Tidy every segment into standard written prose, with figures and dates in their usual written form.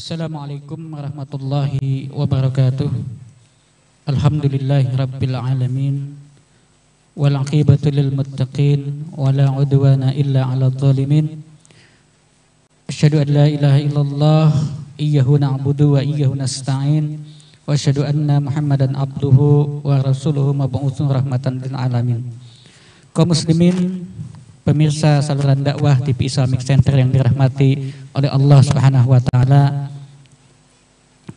Assalamualaikum warahmatullahi wabarakatuh. Alhamdulillahi rabbil alamin. Wal aqibatu lil muttaqin wa la udwana illa 'alal zalimin. Asyhadu an la ilaha illallah iyyahu na'budu wa iyyahu nasta'in. Wa asyhadu anna Muhammadan abduhu wa rasuluhu mab'utsun rahmatan lil alamin. Kaum muslimin, pemirsa saluran dakwah TV Islamic Center yang dirahmati oleh Allah Subhanahu wa taala,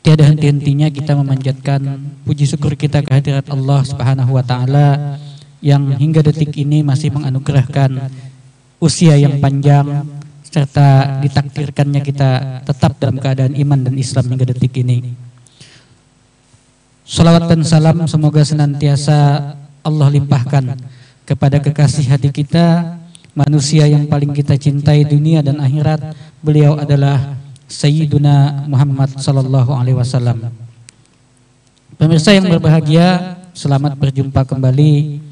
tiada henti-hentinya kita memanjatkan puji syukur kita kehadirat Allah Subhanahu wa taala yang hingga detik ini masih menganugerahkan usia yang panjang serta ditakdirkannya kita tetap dalam keadaan iman dan Islam hingga detik ini. Salawat dan salam semoga senantiasa Allah limpahkan kepada kekasih hati kita, manusia yang paling kita cintai dunia dan akhirat. Beliau adalah Sayyiduna Muhammad sallallahu alaihi wasallam. Pemirsa yang berbahagia, selamat berjumpa kembali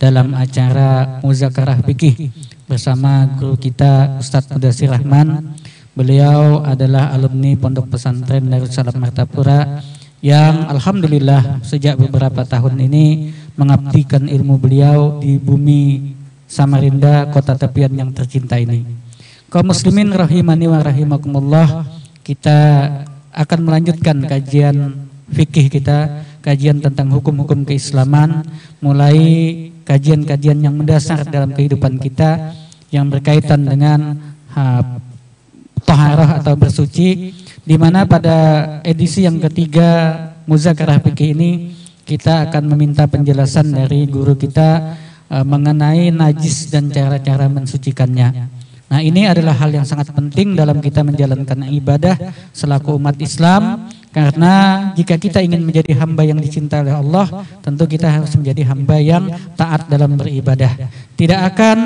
dalam acara Muzakarah Fikih bersama guru kita Ustadz Mudassir Rahman. Beliau adalah alumni Pondok Pesantren Darussalam Martapura yang alhamdulillah sejak beberapa tahun ini mengabdikan ilmu beliau di bumi Samarinda, kota tepian yang tercinta ini. Kaum muslimin rahimani wa rahimakumullah, kita akan melanjutkan kajian fikih kita, kajian tentang hukum-hukum keislaman, mulai kajian-kajian yang mendasar dalam kehidupan kita yang berkaitan dengan taharah atau bersuci, di mana pada edisi yang ketiga Muzakarah Fikih ini kita akan meminta penjelasan dari guru kita mengenai najis dan cara-cara mensucikannya. Nah, ini adalah hal yang sangat penting dalam kita menjalankan ibadah selaku umat Islam, karena jika kita ingin menjadi hamba yang dicintai oleh Allah, tentu kita harus menjadi hamba yang taat dalam beribadah. Tidak akan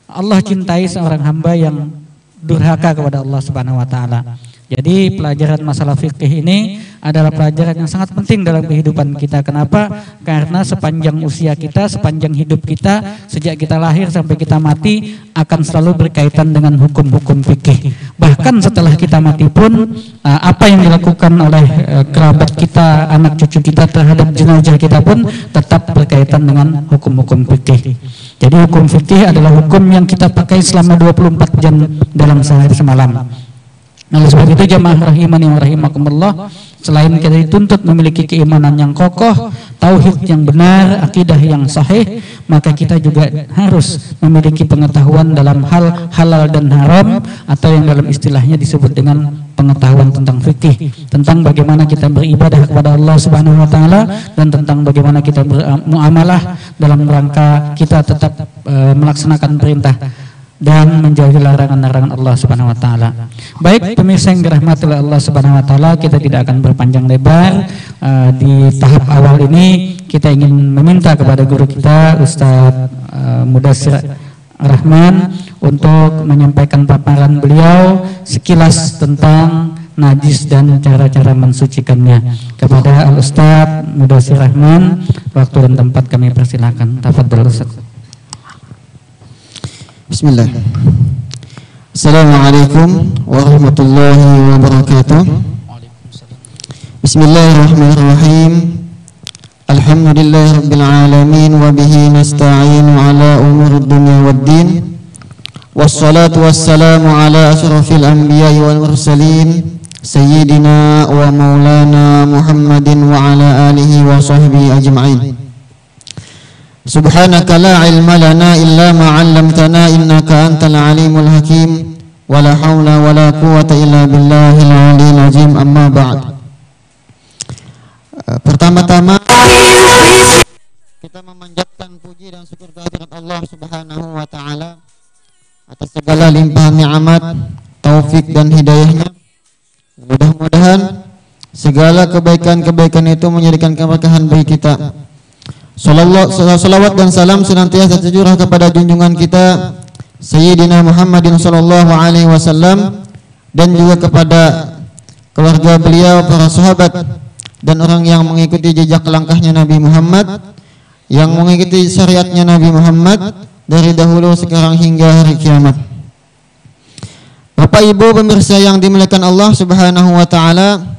Allah cintai seorang hamba yang durhaka kepada Allah Subhanahu wa taala. Jadi pelajaran masalah fikih ini adalah pelajaran yang sangat penting dalam kehidupan kita. Kenapa? Karena sepanjang usia kita, sepanjang hidup kita, sejak kita lahir sampai kita mati akan selalu berkaitan dengan hukum-hukum fikih. Bahkan setelah kita mati pun apa yang dilakukan oleh kerabat kita, anak cucu kita terhadap jenazah kita pun tetap berkaitan dengan hukum-hukum fikih. Jadi hukum fikih adalah hukum yang kita pakai selama 24 jam dalam sehari semalam. Nah, sebab itu jamaah rahimani wa rahimakumullah, selain kita dituntut memiliki keimanan yang kokoh, tauhid yang benar, akidah yang sahih, maka kita juga harus memiliki pengetahuan dalam hal halal dan haram, atau yang dalam istilahnya disebut dengan pengetahuan tentang fikih, tentang bagaimana kita beribadah kepada Allah Subhanahu wa taala, dan tentang bagaimana kita bermuamalah dalam rangka kita tetap melaksanakan perintah dan menjauhi larangan-larangan Allah Subhanahu wa taala. Baik pemirsa yang dirahmati oleh Allah Subhanahu wa taala, kita tidak akan berpanjang lebar. Di tahap awal ini kita ingin meminta kepada guru kita Ustadz Mudassir Rahman untuk menyampaikan paparan beliau sekilas tentang najis dan cara-cara mensucikannya. Kepada Al-Ustadz Mudassir Rahman, waktu dan tempat kami persilakan. Tafadhol Ustadz. Bismillah. Assalamualaikum warahmatullahi wabarakatuh. Bismillahirrahmanirrahim. Alhamdulillahi rabbil alamin wa bihi nasta'inu ala umuri dunya waddin. Wassalatu wassalamu ala asyrafil anbiya'i wal mursalin sayyidina wa maulana Muhammadin wa ala alihi wa sahbihi ajma'in. Subhanaka la ilma lana illa ma 'allamtana innaka antal alimul hakim. Wala haula wala quwwata illa billahil aliyyil azim. Amma ba'd. Pertama-tama kita memanjatkan puji dan syukur kehadirat Allah Subhanahu wa taala atas segala limpahan nikmat, taufik dan hidayahnya. Mudah-mudahan segala kebaikan-kebaikan itu menjadikan keberkahan bagi kita. Salawat dan salam senantiasa tercurah kepada junjungan kita Sayyidina Muhammadin sallallahu alaihi wasallam, dan juga kepada keluarga beliau, para sahabat, dan orang yang mengikuti jejak langkahnya Nabi Muhammad, yang mengikuti syariatnya Nabi Muhammad dari dahulu sekarang hingga hari kiamat. Bapak Ibu pemirsa yang dimuliakan Allah Subhanahu wa taala,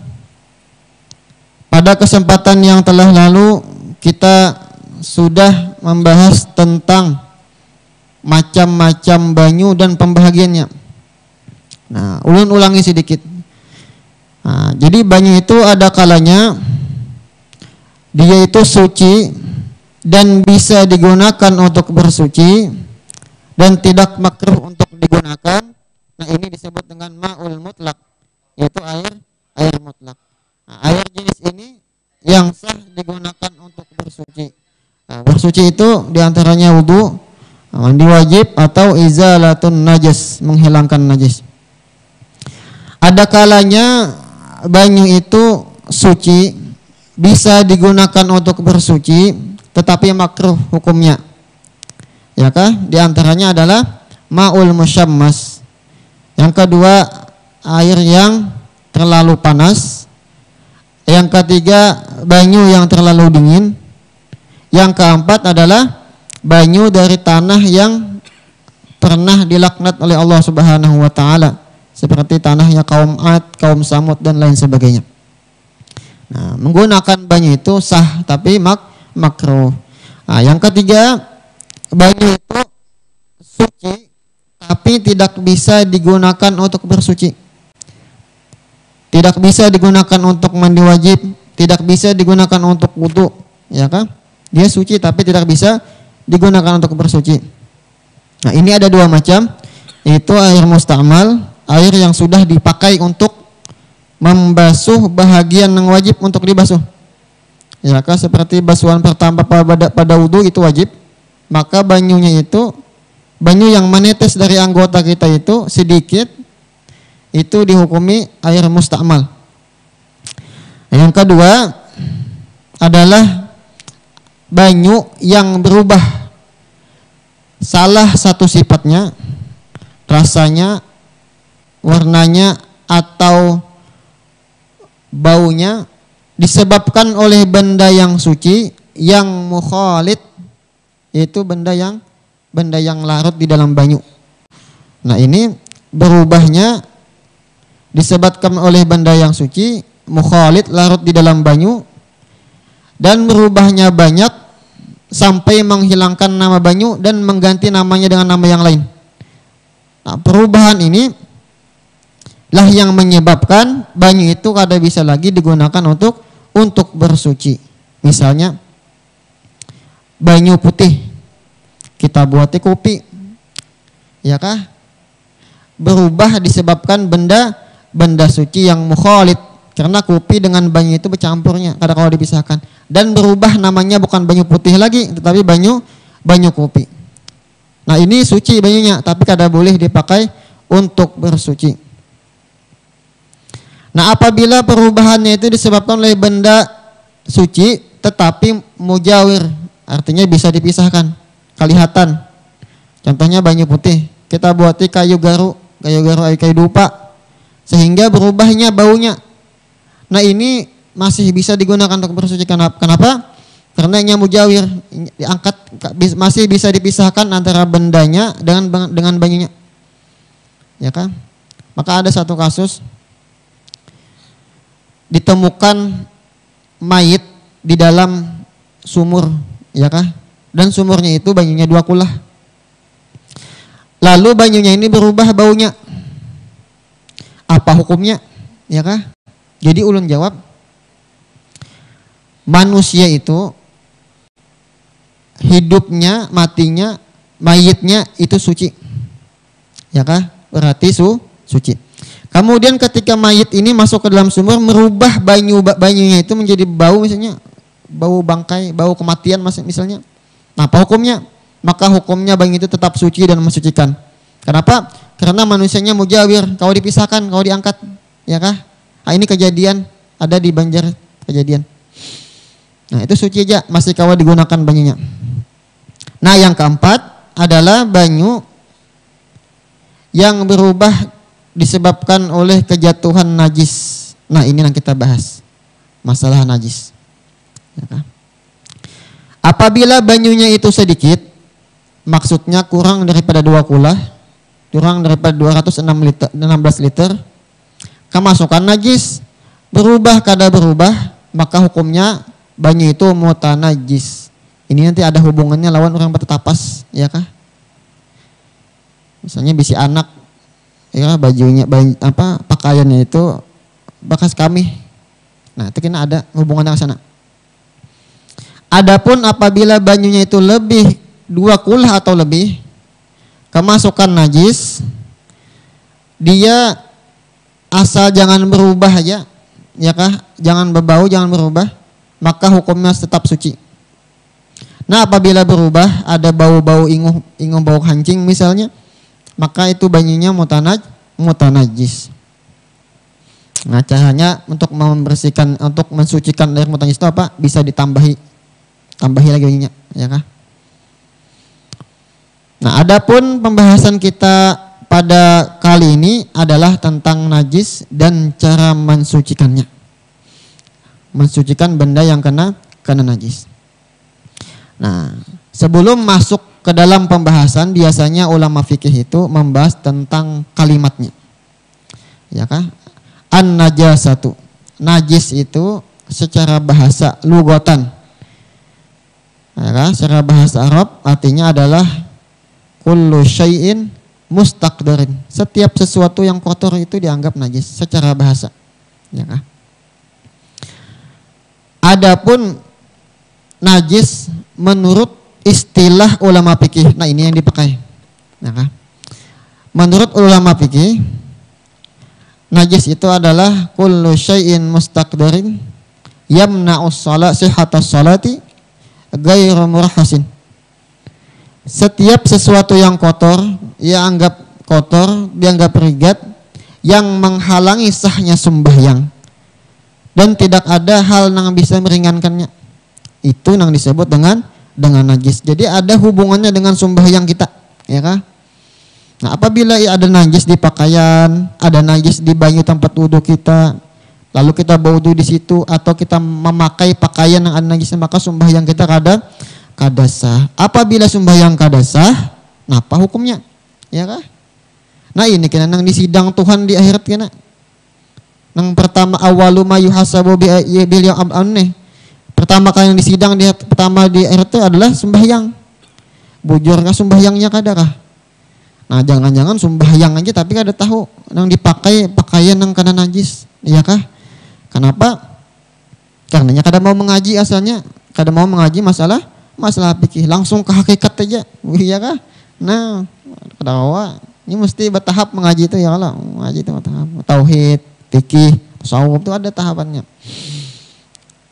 pada kesempatan yang telah lalu kita sudah membahas tentang macam-macam banyu dan pembahagiannya. Nah, ulangi sedikit. Nah, jadi banyu itu ada kalanya dia itu suci dan bisa digunakan untuk bersuci dan tidak makruh untuk digunakan. Nah, ini disebut dengan ma'ul mutlak, yaitu air mutlak. Nah, air jenis ini yang sah digunakan untuk bersuci. Nah, bersuci itu diantaranya wudu, mandi wajib, atau izalatun najis, menghilangkan najis. Ada kalanya banyu itu suci, bisa digunakan untuk bersuci, tetapi makruh hukumnya. Ya kah? Di antaranya adalah ma'ul musyammas. Yang kedua, air yang terlalu panas. Yang ketiga, banyu yang terlalu dingin. Yang keempat adalah banyu dari tanah yang pernah dilaknat oleh Allah Subhanahu wa taala, seperti tanahnya kaum Ad, kaum Samud dan lain sebagainya. Nah, menggunakan banyu itu sah tapi makruh. Nah, yang ketiga, banyu itu suci tapi tidak bisa digunakan untuk bersuci. Tidak bisa digunakan untuk mandi wajib, tidak bisa digunakan untuk wudu, ya kan? Dia suci tapi tidak bisa digunakan untuk bersuci. Nah, ini ada dua macam, yaitu air musta'mal, air yang sudah dipakai untuk membasuh bahagian yang wajib untuk dibasuh. Ya kan, seperti basuhan pertama pada wudu itu wajib, maka banyunya itu banyu yang menetes dari anggota kita itu sedikit, itu dihukumi air musta'mal. Yang kedua adalah banyu yang berubah salah satu sifatnya, rasanya, warnanya, atau baunya disebabkan oleh benda yang suci yang mukhalid, yaitu benda yang larut di dalam banyu. Nah, ini berubahnya disebabkan oleh benda yang suci, mukhalid, larut di dalam banyu, dan berubahnya banyak sampai menghilangkan nama banyu dan mengganti namanya dengan nama yang lain. Nah, perubahan ini lah yang menyebabkan banyu itu kada bisa lagi digunakan untuk bersuci. Misalnya banyu putih kita buatnya kopi, ya kah? Berubah disebabkan benda suci yang mukhalid, karena kopi dengan banyu itu bercampurnya, kada kalau dipisahkan, dan berubah namanya bukan banyu putih lagi tetapi banyu kopi. Nah, ini suci banyunya tapi kada boleh dipakai untuk bersuci. Nah, apabila perubahannya itu disebabkan oleh benda suci tetapi mujawir, artinya bisa dipisahkan, kelihatan. Contohnya banyu putih, kita buati kayu garu, kayu dupa, sehingga berubahnya baunya. Nah, ini masih bisa digunakan untuk bersuci. Kenapa? Karena ini mujawir, diangkat, masih bisa dipisahkan antara bendanya dengan banyunya. Ya kan? Maka ada satu kasus ditemukan mayit di dalam sumur, ya kah? Dan sumurnya itu banyunya 2 kulah. Lalu banyunya ini berubah baunya. Apa hukumnya? Ya kah? Jadi ulun jawab, manusia itu hidupnya, matinya, mayitnya itu suci. Ya kah? Berarti suci. Kemudian ketika mayit ini masuk ke dalam sumur, merubah banyunya itu menjadi bau, misalnya bau bangkai, bau kematian misalnya. Nah, apa hukumnya? Maka hukumnya banyu itu tetap suci dan mensucikan. Kenapa? Karena manusianya mujawir, kalau dipisahkan, kalau diangkat, ya kah? Nah, ini kejadian ada di Banjar, kejadian. Nah, itu suci aja, masih kawal digunakan banyunya. Nah, yang keempat adalah banyu yang berubah disebabkan oleh kejatuhan najis. Nah, ini yang kita bahas, masalah najis. Ya, apabila banyunya itu sedikit, maksudnya kurang daripada 2 kulah, kurang daripada 216 liter, kemasukan najis, berubah kada berubah, maka hukumnya banyu itu mutanajis. Ini nanti ada hubungannya lawan orang bertapas, ya kah? Misalnya bisi anak, ya bajunya, pakaiannya itu bekas kami. Nah, itu kena ada hubungannya ke sana. Adapun apabila banyunya itu lebih 2 kulah atau lebih, kemasukan najis, dia asal jangan berubah aja, ya kah? Jangan berbau, jangan berubah, maka hukumnya tetap suci. Nah, apabila berubah, ada bau-bau inguh bau kancing misalnya, maka itu banyunya mutanajis. Nah, caranya untuk membersihkan, untuk mensucikan air mutanajis itu apa? Bisa tambahi lagi banyunya, ya kah? Nah, adapun pembahasan kita pada kali ini adalah tentang najis dan cara mensucikannya. Mensucikan benda yang kena najis. Nah, sebelum masuk ke dalam pembahasan, biasanya ulama fikih itu membahas tentang kalimatnya. Ya kah? An-najasatu. Najis itu secara bahasa lugatan. Ya kah? Secara bahasa Arab artinya adalah kullu syai'in mustaqdarin. Setiap sesuatu yang kotor itu dianggap najis secara bahasa. Ya kah? Adapun najis menurut istilah ulama fikih. Nah, ini yang dipakai. Nah, menurut ulama fikih, najis itu adalah kullu syai'in mustaqdarin yamna'us salat sihhatas salati ghairu murahhasin. Setiap sesuatu yang kotor, dianggap rigat, yang menghalangi sahnya sembahyang dan tidak ada hal yang bisa meringankannya. Itu yang disebut dengan najis. Jadi ada hubungannya dengan sembahyang kita, ya kah? Nah, apabila ada najis di pakaian, ada najis di banyu tempat wudhu kita, lalu kita berwudhu di situ atau kita memakai pakaian yang ada najisnya, maka sembahyang kita kada sah. Apabila sembahyang kada sah, apa hukumnya? Ya kah? Nah, ini kena nang di sidang Tuhan di akhirat kena. Nang pertama awalu ma yuhasabu bil yaum amne. Pertama kali yang disidang di akhirat itu adalah sembahyang. Bujur kah sembahyangnya kada kah? Nah, jangan-jangan sembahyang aja tapi kada tahu nang dipakai pakaian nang kena najis, iya kah? Kenapa? Karenanya kada mau mengaji asalnya, kada mau mengaji masalah fikih, langsung ke hakikat aja, iya kah? Nah, kadawa, ini mesti bertahap mengaji itu ya kalau mengaji itu bertahap. Tauhid, fikih, tasawuf itu ada tahapannya.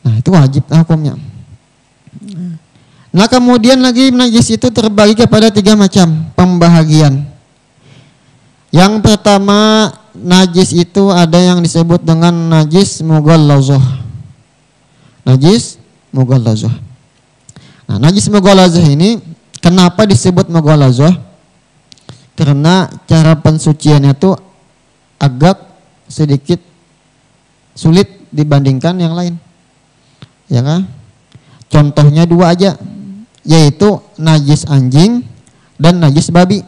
Nah, itu wajib hukumnya. Nah, kemudian lagi najis itu terbagi kepada 3 macam pembahagian. Yang pertama, najis itu ada yang disebut dengan najis mughallazah. Najis mughallazah. Nah, najis mughallazah ini kenapa disebut mughallazah? Karena cara pensuciannya itu agak sedikit sulit dibandingkan yang lain. Ya kan? Contohnya 2 aja, yaitu najis anjing dan najis babi.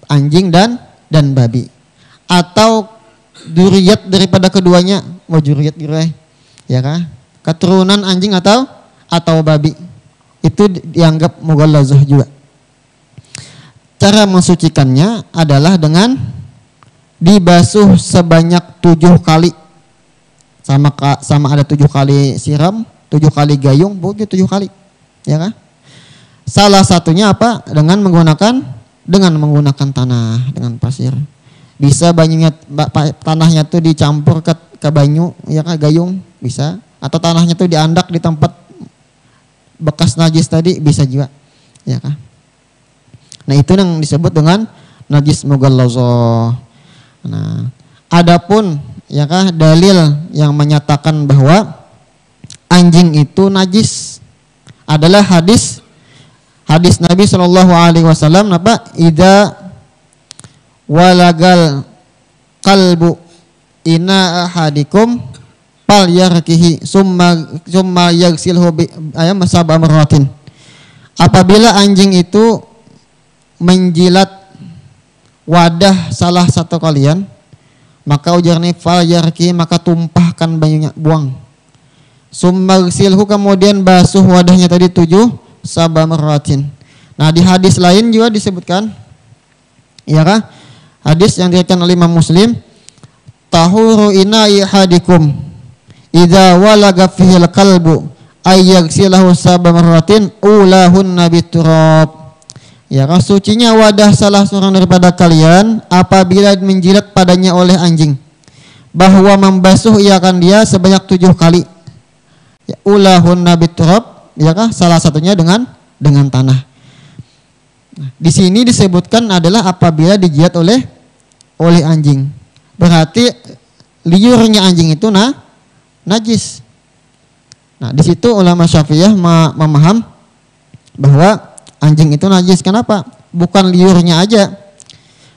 Anjing dan babi. Atau dzurriyyat daripada keduanya, mau dzurriyyat ya kan? Keturunan anjing atau babi. Itu dianggap mughallazah juga. Cara mensucikannya adalah dengan dibasuh sebanyak 7 kali. Sama ada 7 kali siram, 7 kali gayung, bukan 7 kali. Ya kan? Salah satunya apa? Dengan menggunakan tanah, dengan pasir. Bisa tanahnya tuh dicampur ke banyu, ya kan, gayung bisa. Atau tanahnya tuh diandak di tempat bekas najis tadi, bisa juga. Ya kan? Nah, itu yang disebut dengan najis mughallazah. Nah, adapun ya kah dalil yang menyatakan bahwa anjing itu najis adalah hadis Nabi Shallallahu Alaihi Wasallam apa? Idza walagal kalbu ina ahadikum pal yarkihi summa yagsilhu ayam sab'a marratin. Apabila anjing itu menjilat wadah salah satu kalian, maka ujarnya falyarki, maka tumpahkan banyunya, buang. Summarsilhu, kemudian basuh wadahnya tadi 7 sabamaratin. Nah di hadis lain juga disebutkan, ya kah? Hadis yang diriwayatkan oleh Imam Muslim, tahuru ina'i hadikum idza walaga fihil kalbu ayyagsilahu sabamaratin ulahunna biturab. Ya kah? Sucinya wadah salah seorang daripada kalian apabila menjilat padanya oleh anjing, bahwa membasuh ia akan dia sebanyak 7 kali. Ya, ulahunna biturab, ya kah? Salah satunya dengan tanah. Nah, di sini disebutkan adalah apabila dijilat oleh anjing. Berarti liurnya anjing itu najis. Nah, di situ ulama Syafi'iyah memaham bahwa anjing itu najis. Kenapa? Bukan liurnya aja,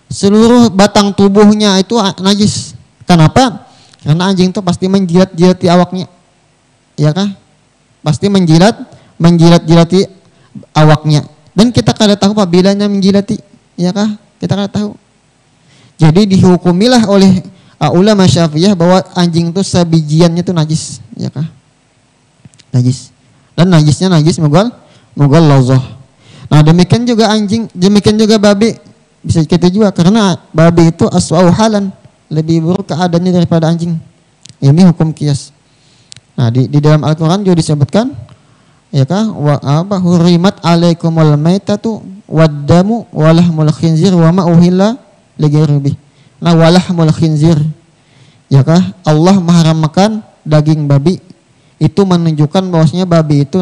seluruh batang tubuhnya itu najis. Kenapa? Karena anjing itu pasti menjilat-jilati awaknya. Ya kah? Pasti menjilat-jilati awaknya. Dan kita kada tahu apabila menjilati, ya kah? Kita kada tahu. Jadi dihukumilah oleh ulama Syafi'iyah bahwa anjing itu sabijiannya itu najis, ya kah? Najis. Dan najisnya najis mugal lazah. Nah, demikian juga anjing, demikian juga babi. Bisa kita juga karena babi itu aswa'u halan, lebih buruk keadaannya daripada anjing. Ini hukum qiyas. Nah, di dalam Al-Qur'an juga disebutkan, ya kah, hurimat alaikumul maitatu waddamu walahmul khinzir wa ma uhilla lighairihi. Nah, walahmul khinzir, ya kah, Allah mengharamkan daging babi. Itu menunjukkan bahwasanya babi itu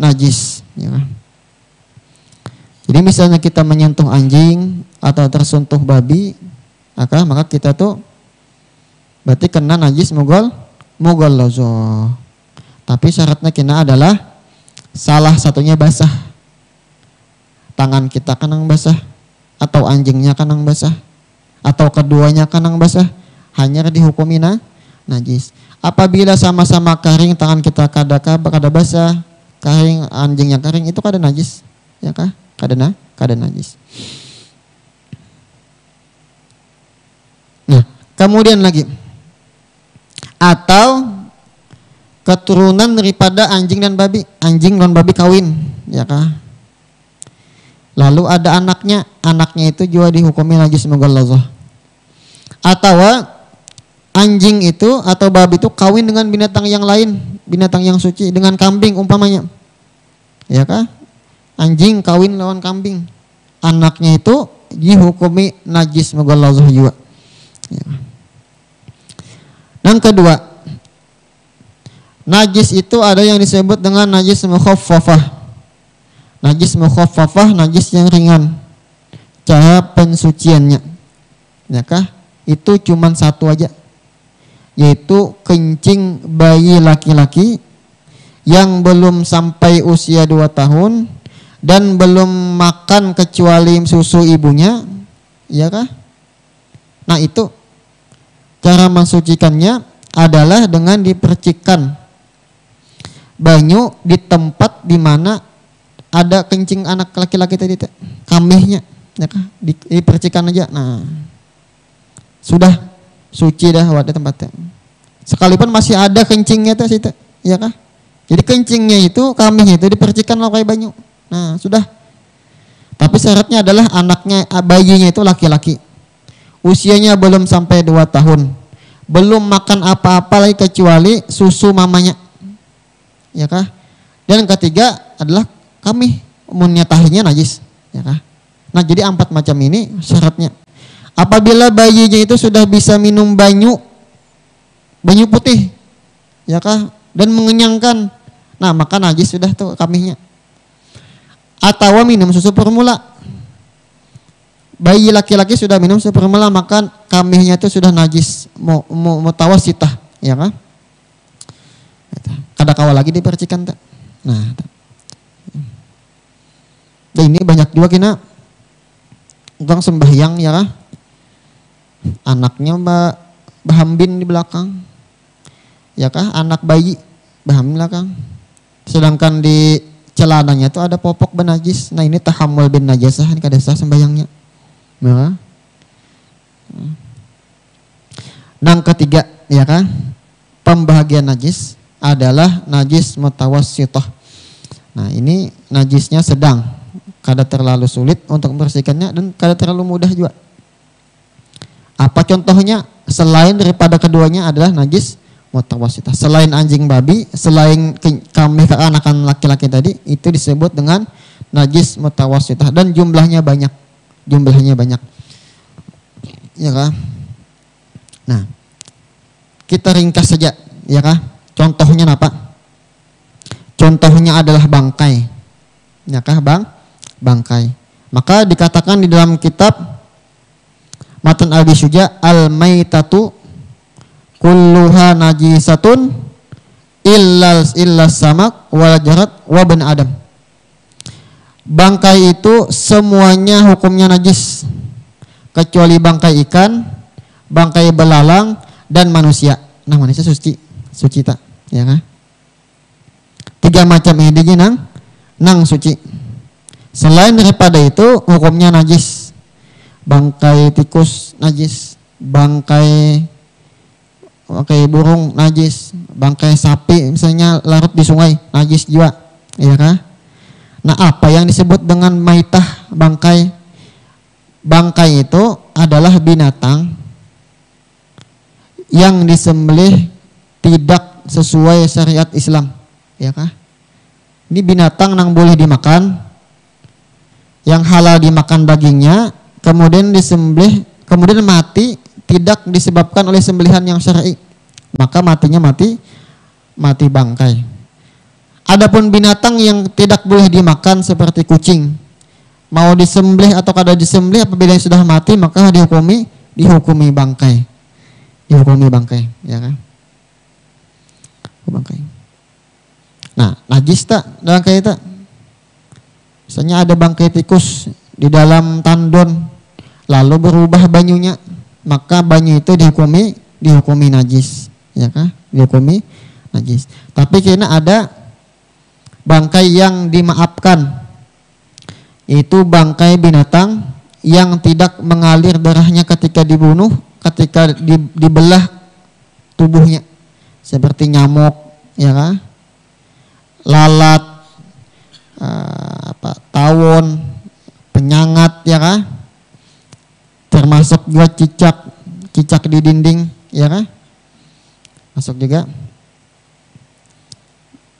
najis, ya kah? Jadi misalnya kita menyentuh anjing atau tersentuh babi, maka kita tuh berarti kena najis mughallaza. Tapi syaratnya kena adalah salah satunya basah. Tangan kita kanang basah, atau anjingnya kanang basah, atau keduanya kanang basah, hanya dihukumi najis. Apabila sama-sama kering, tangan kita kada basah, kering, anjingnya kering, itu kada najis, ya kah? Kada najis. Nah, kemudian lagi, atau keturunan daripada anjing dan babi kawin, ya kah? Lalu ada anaknya itu juga dihukumi najis mughallazah. Atau anjing itu atau babi itu kawin dengan binatang yang lain, binatang yang suci, dengan kambing umpamanya, ya kah? Anjing kawin lawan kambing, anaknya itu dihukumi najis mughallazah juga, ya. Yang kedua, najis itu ada yang disebut dengan najis mukhaffafah. Najis mukhaffafah, najis yang ringan cara pensuciannya, ya kah? Itu cuman satu aja, yaitu kencing bayi laki-laki yang belum sampai usia 2 tahun dan belum makan kecuali susu ibunya, ya kah? Nah, itu cara mensucikannya adalah dengan dipercikkan banyu di tempat di mana ada kencing anak laki-laki tadi, kamihnya, ya kah? Dipercikan aja. Nah, sudah suci dah wadah tempatnya. Sekalipun masih ada kencingnya tuh situ, ya kah? Jadi kencingnya itu, kamihnya itu dipercikan pakai banyu. Nah, sudah. Tapi syaratnya adalah anaknya, bayinya itu laki-laki. Usianya belum sampai 2 tahun. Belum makan apa-apa lagi kecuali susu mamanya, ya kah? Dan ketiga adalah kamih, umumnya tahinya najis, ya kah? Nah, jadi 4 macam ini syaratnya. Apabila bayinya itu sudah bisa minum banyu putih, ya kah, dan mengenyangkan, nah maka najis sudah tuh kamihnya. Atau minum susu formula, bayi laki-laki sudah minum susu formula, maka kamihnya itu sudah najis mutawasitah, ya kah? Kada kawal lagi dipercikan tak. Nah, dan ini banyak juga kena orang sembahyang, ya kah? Anaknya bahambin di belakang, ya kah? Anak bayi bahambin belakang, sedangkan di celananya itu ada popok benajis. Nah, ini tahammul bin najasah, ini kada sah sembahyangnya, ya kah? Yang ketiga, ya kan? Pembahagian najis adalah najis mutawassithah. Nah, ini najisnya sedang, kada terlalu sulit untuk membersihkannya dan kada terlalu mudah juga. Apa contohnya? Selain daripada keduanya adalah najis mutawassithah. Selain anjing babi, selain kambing keanakan laki-laki tadi, itu disebut dengan najis mutawassithah dan jumlahnya banyak. Ya kan? Nah, kita ringkas saja, ya kan? Contohnya apa? Contohnya adalah bangkai. Ya kah, bangkai. Maka dikatakan di dalam kitab Matan Abi Syuja, al-maitatu kulluha najisatun illa samak wal jarat wa ban adam. Bangkai itu semuanya hukumnya najis kecuali bangkai ikan, bangkai belalang dan manusia. Nah, manusia suci tak, ya kan? 3 macam ini nang suci. Selain daripada itu hukumnya najis. Bangkai tikus najis, bangkai burung najis, bangkai sapi misalnya larut di sungai najis juga, ya kan? Nah, apa yang disebut dengan maitah bangkai? Bangkai itu adalah binatang yang disembelih tidak sesuai syariat Islam, ya kah? Ini binatang yang boleh dimakan, yang halal dimakan dagingnya, kemudian disembelih, kemudian mati tidak disebabkan oleh sembelihan yang syar'i, maka matinya mati bangkai. Adapun binatang yang tidak boleh dimakan seperti kucing, mau disembelih atau kada disembelih, apabila sudah mati maka dihukumi bangkai, ya kan? Bangkai. Nah, najis tak bangkai tak? Misalnya ada bangkai tikus di dalam tandon, lalu berubah banyunya, maka banyu itu dihukumi najis, ya kan? Dihukumi najis. Tapi kena ada bangkai yang dimaafkan, itu bangkai binatang yang tidak mengalir darahnya ketika dibunuh, ketika dibelah tubuhnya, seperti nyamuk, ya kan? Lalat, tawon, penyangat, ya kan? Termasuk juga cicak di dinding, ya kan? Masuk juga.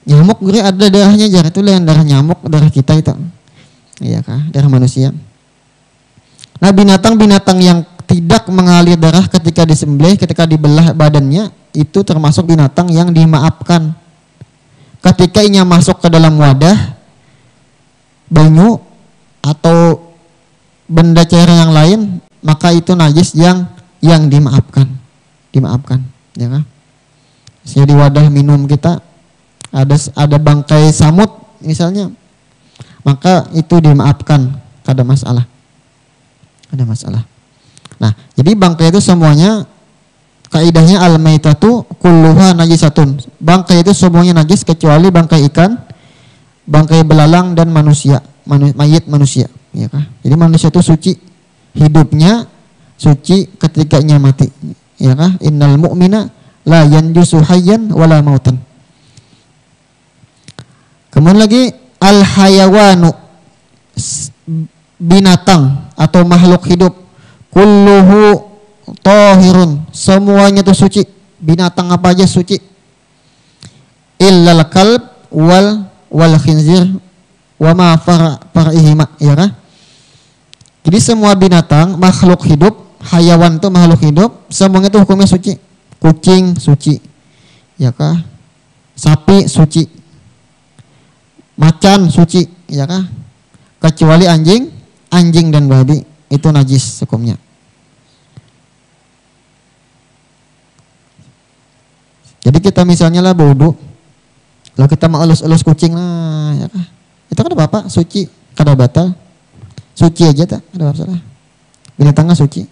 Nyamuk gurih ada darahnya, jar itu yang darah nyamuk, darah kita itu, iya kah? Darah manusia. Nah, binatang-binatang yang tidak mengalir darah ketika disembelih, ketika dibelah badannya, itu termasuk binatang yang dimaafkan. Ketika inya masuk ke dalam wadah, banyu atau benda cair yang lain, maka itu najis yang dimaafkan, ya kan? Jadi di wadah minum kita ada bangkai samut misalnya, maka itu dimaafkan, ada masalah. Nah, jadi bangkai itu semuanya kaidahnya al-maitatu kulluha najisatun. Bangkai itu semuanya najis kecuali bangkai ikan, bangkai belalang dan manusia, mayit manusia, ya kan? Jadi manusia itu suci, hidupnya suci ketikanya mati, ya kan? Innal mu'mina la yanjusu hayyan wala mautan. Kemudian lagi al-hayawanu, binatang atau makhluk hidup, kulluhu tahirun, semuanya itu suci. Binatang apa aja suci. Illal kalb wal khinzir wa ma far'ihima, ya kan? Jadi semua binatang, makhluk hidup, hayawan itu makhluk hidup, semuanya itu hukumnya suci. Kucing suci, ya kah? Sapi suci, macan suci, ya kah? Kecuali anjing dan babi itu najis hukumnya. Jadi kita misalnya lah wudu, lalu kita mau elus kucing lah, ya kah? Itu kan apa? Suci, kada batal. Suci aja tak, ada masalah. Binatangnya suci.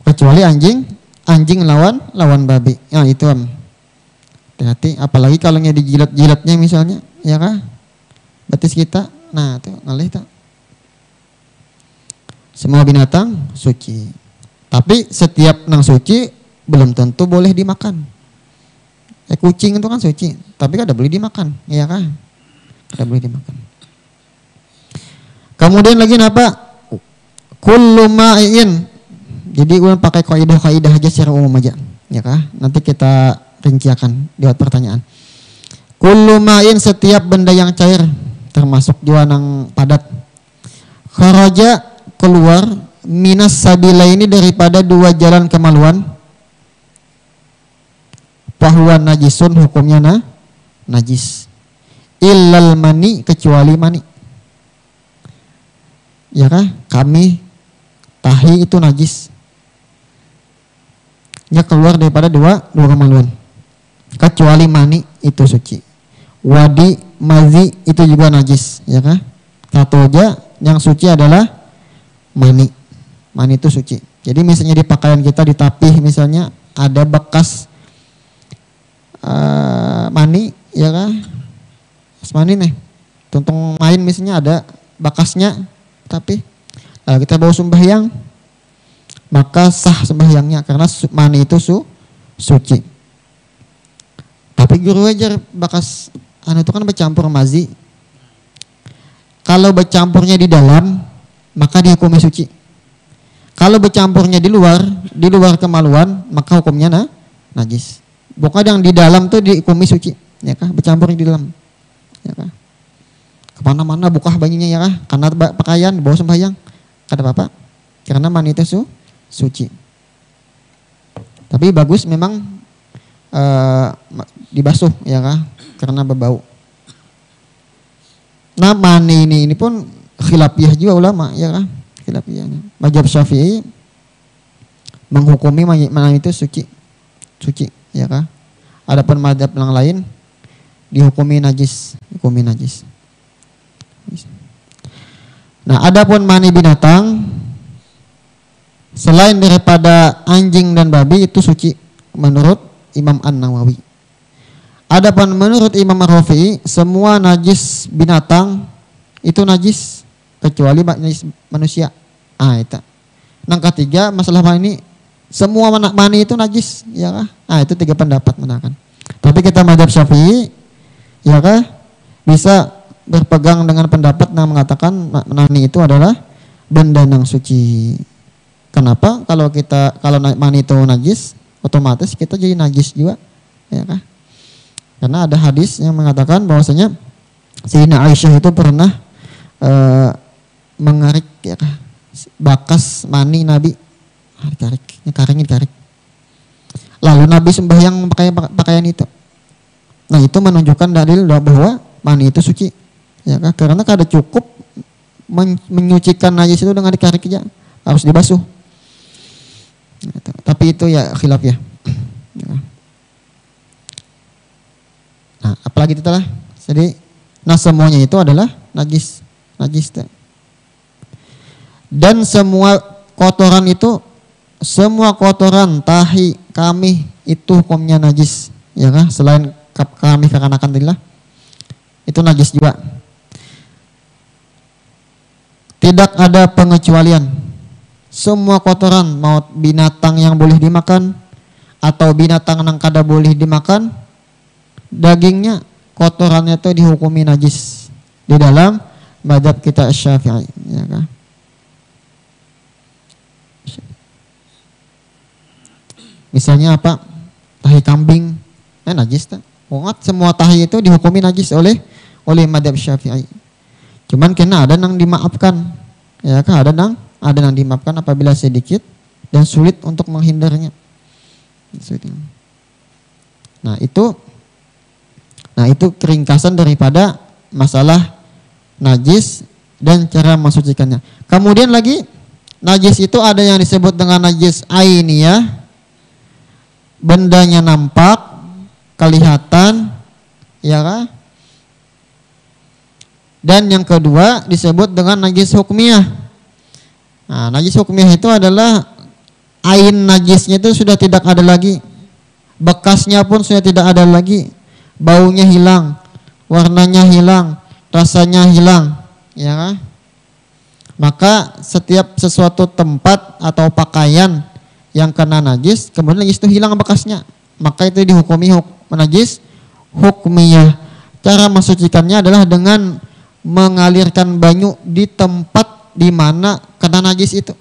Kecuali anjing lawan babi. Ya itu hati-hati, apalagi kalau dijilat-jilatnya misalnya, ya kah? Betis kita, nah itu ngalih tak. Semua binatang suci. Tapi setiap nang suci belum tentu boleh dimakan. Kucing itu kan suci, tapi kada boleh dimakan, ya kan? Kada boleh dimakan. Kemudian lagi apa? Kullu ma'in. Jadi gue pakai kaidah aja secara umum aja, ya kah? Nanti kita rinciakan di pertanyaan. Kullu ma'in, setiap benda yang cair, termasuk juga nang padat. Kharaja, keluar, minas sabila ini daripada dua jalan kemaluan. Fahuwa najisun, hukumnya najis. Illal mani, kecuali mani. Ya kah? Kami tahi itu najis. Ya keluar daripada dua kemaluan. Kecuali mani itu suci. Wadi, mazi itu juga najis, ya kah? Satu aja yang suci adalah mani. Mani itu suci. Jadi misalnya di pakaian kita ditapih misalnya ada bekas mani, ya kah? Mani nih. Tuntung main misalnya ada bekasnya, tapi kalau kita bawa sembahyang maka sah sembahyangnya karena mani itu suci. Tapi guru ajar bekas itu kan bercampur mazi. Kalau bercampurnya di dalam maka dihukumi suci. Kalau bercampurnya di luar kemaluan maka hukumnya najis. Bukan yang di dalam tuh dihukumi suci, ya kah? Bercampur di dalam, ya kah? Kemana-mana buka bajunya, ya kah? Karena pakaian bawa sembahyang, kada apa-apa. Karena mani itu suci. Tapi bagus memang dibasuh, ya kah? Karena berbau. Nah mani ini pun khilafiyah juga ulama, ya kah? Khilafiyah. Mazhab Syafi'i menghukumi mani itu suci, ya kah? Adapun mazhab yang lain dihukumi najis, Nah, adapun mani binatang selain daripada anjing dan babi itu suci menurut Imam An-Nawawi. Adapun menurut Imam Ar-Rafi'i semua najis binatang itu najis kecuali najis manusia. Itu. Yang ketiga masalah mani, semua mani itu najis, ya kah? Itu tiga pendapat menakan. Tapi kita mazhab Syafi'i, ya kah? Bisa berpegang dengan pendapat yang mengatakan mani itu adalah benda yang suci. Kenapa? Kalau mani itu najis, otomatis kita jadi najis juga, ya kah? Karena ada hadis yang mengatakan bahwasanya Sayyidina Aisyah itu pernah mengarik, ya kah? Bakas mani Nabi. Ditarik. Lalu Nabi sembahyang memakai pakaian itu. Nah itu menunjukkan dalil bahwa mani itu suci, ya kan? Karena kada cukup menyucikan najis itu dengan ditarik aja, harus dibasuh. Tapi itu ya khilaf ya. Nah apalagi itu lah. Jadi semuanya itu adalah najis. Dan semua kotoran itu, semua kotoran tahi kami itu hukumnya najis, ya kan? Selain kami kekanakan tadi lah, itu najis juga. Tidak ada pengecualian. Semua kotoran, mau binatang yang boleh dimakan atau binatang yang kada boleh dimakan, dagingnya, kotorannya itu dihukumi najis di dalam mazhab kita Syafi'i, ya kan? Misalnya apa? Tahi kambing, najis tak? Semua tahi itu dihukumi najis oleh mazhab Syafi'i. Cuman kena ada yang dimaafkan, ya kan? Ada yang dimaafkan apabila sedikit dan sulit untuk menghindarnya. Nah itu keringkasan daripada masalah najis dan cara mensucikannya. Kemudian lagi najis itu ada yang disebut dengan najis ainiyah. Bendanya nampak, kelihatan, ya kan? Dan yang kedua disebut dengan najis hukmiyah. Nah, najis hukmiyah itu adalah ain najisnya itu sudah tidak ada lagi, bekasnya pun sudah tidak ada lagi, baunya hilang, warnanya hilang, rasanya hilang, ya kan? Maka setiap sesuatu tempat atau pakaian yang kena najis, kemudian najis itu hilang bekasnya, maka itu dihukumi najis hukmiyah. Cara mensucikannya adalah dengan mengalirkan banyu di tempat di mana kena najis itu.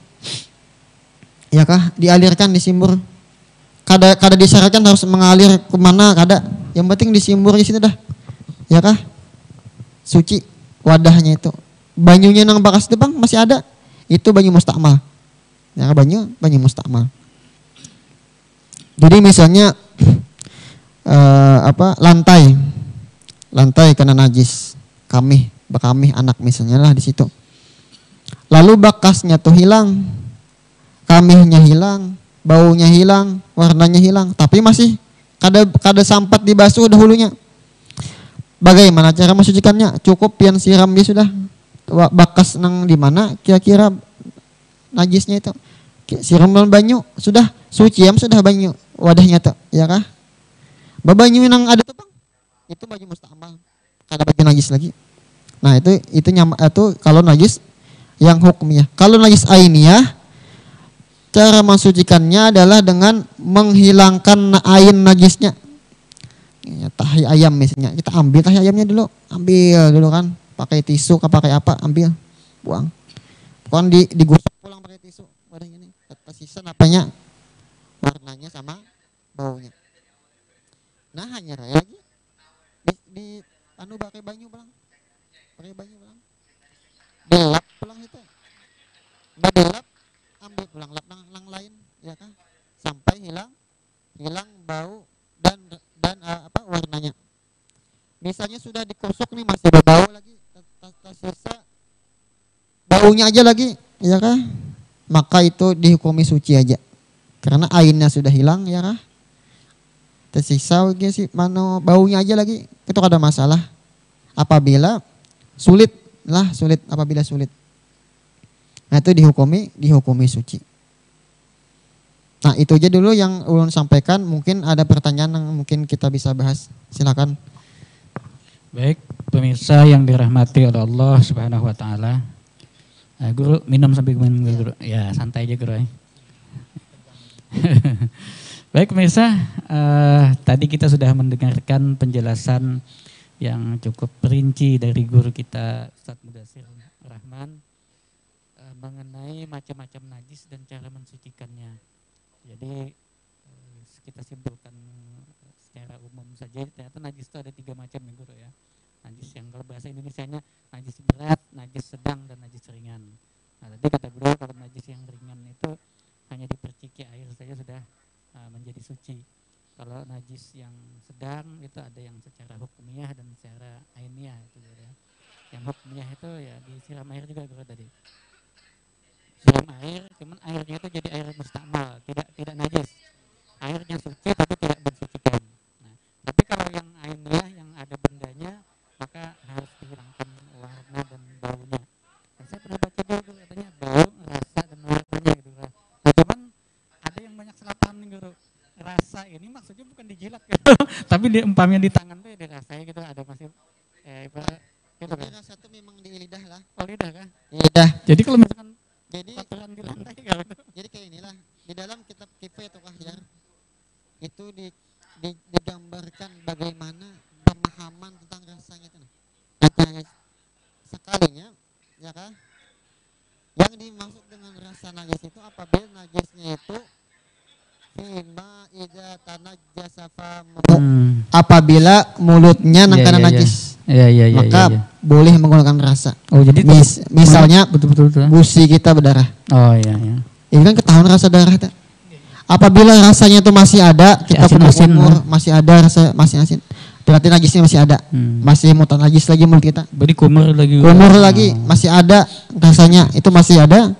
Ya kah? Dialirkan, disimbur. Kada disyaratkan harus mengalir kemana, kada. Yang penting disimbur di situ dah. Ya kah? Suci wadahnya itu. Banyunya nang bekas itu bang masih ada. Itu banyu mustakmal. Ya banyu mustakmal. Jadi misalnya lantai kena najis, bekamih anak misalnya lah di situ. Lalu bekasnya tuh hilang, kamihnya hilang, baunya hilang, warnanya hilang, tapi masih kada sampat dibasuh dahulunya. Bagaimana cara mensucikannya? Cukup pian siram dia sudah. Bekas nang di mana kira-kira najisnya itu. Siram dengan banyu, sudah suci sudah banyu wadahnya tuh, ya kah? Babanyu nang ada tuh bang, itu banyu mustakmal, kada baju najis lagi. Nah itu kalau najis yang hukmiyah. Kalau najis ainiyah, cara mensucikannya adalah dengan menghilangkan ain najisnya. Ya, tahi ayam misalnya, kita ambil tahi ayamnya dulu kan, pakai tisu, pakai apa, ambil, buang. Bukan digosok pulang pakai tisu, barang ini. Tersisa apanya, warnanya sama baunya. Nah hanya raya lagi di pakai banyu pulang, dilap pulang itu, dilap, ambil pulang lap lang lain, ya kan, sampai hilang bau dan warnanya. Misalnya sudah dikosok nih masih berbau lagi, tersisa baunya aja lagi, ya kan, maka itu dihukumi suci aja, karena ainnya sudah hilang, ya kan. Tersisa baunya aja lagi, itu ada masalah. Apabila sulit. Nah itu dihukumi suci. Nah itu aja dulu yang ulun sampaikan. Mungkin ada pertanyaan yang mungkin kita bisa bahas, silakan. Baik pemirsa yang dirahmati oleh Allah Subhanahu Wa Taala. Guru minum sambil minum guru. Ya santai aja guru. Baik pemirsa, tadi kita sudah mendengarkan penjelasan yang cukup rinci dari guru kita Ustadz Mudatsir Rahman mengenai macam-macam najis dan cara mensucikannya. Jadi kita simpulkan secara umum saja, ternyata najis itu ada 3 macam ya guru ya. Najis yang kalau bahasa Indonesianya najis berat, najis sedang, dan najis ringan. Nah tadi kata guru kalau najis yang ringan itu hanya diperciki air saja sudah menjadi suci. Kalau najis yang sedang itu ada yang secara hukmiyah dan secara ainiyah itu ya. Yang hukmiyah itu ya disiram air juga guru tadi. Siram air, cuman airnya itu jadi air mustakmal, tidak najis. Airnya suci tapi tidak mensucikan. Nah, tapi kalau yang ainiyah yang ada bendanya maka harus dihilangkan warna dan baunya. Dan saya pernah baca juga katanya bau, rasa dan warnanya gitu. Nah, cuman ada yang banyak salah paham nih guru. Rasa ini maksudnya bukan dijilat gitu. Tapi umpamanya di tangan tuh ya dirasanya gitu, ada masih gitu kan. Rasa itu memang di lidah lah. Oh lidah kah? Lidah. Jadi kalau misalkan kotoran di lantai gitu. Jadi kayak inilah di dalam kitab Kifayatul Akhyar itu digambarkan bagaimana pemahaman tentang rasanya itu. Nah, sekalinya ya kan, yang dimaksud dengan rasa najis itu apabila najisnya itu apabila mulutnya kena najis, maka boleh menggunakan rasa. Oh jadi misalnya betul. gusi kita berdarah. Oh iya. Ini kan ketahuan rasa darah. Apabila rasanya itu masih ada, kita umur masih ada rasa, masih asin, berarti najisnya masih ada, masih mutan najis lagi mulut kita. Berarti kumur lagi. Masih ada rasanya, itu masih ada.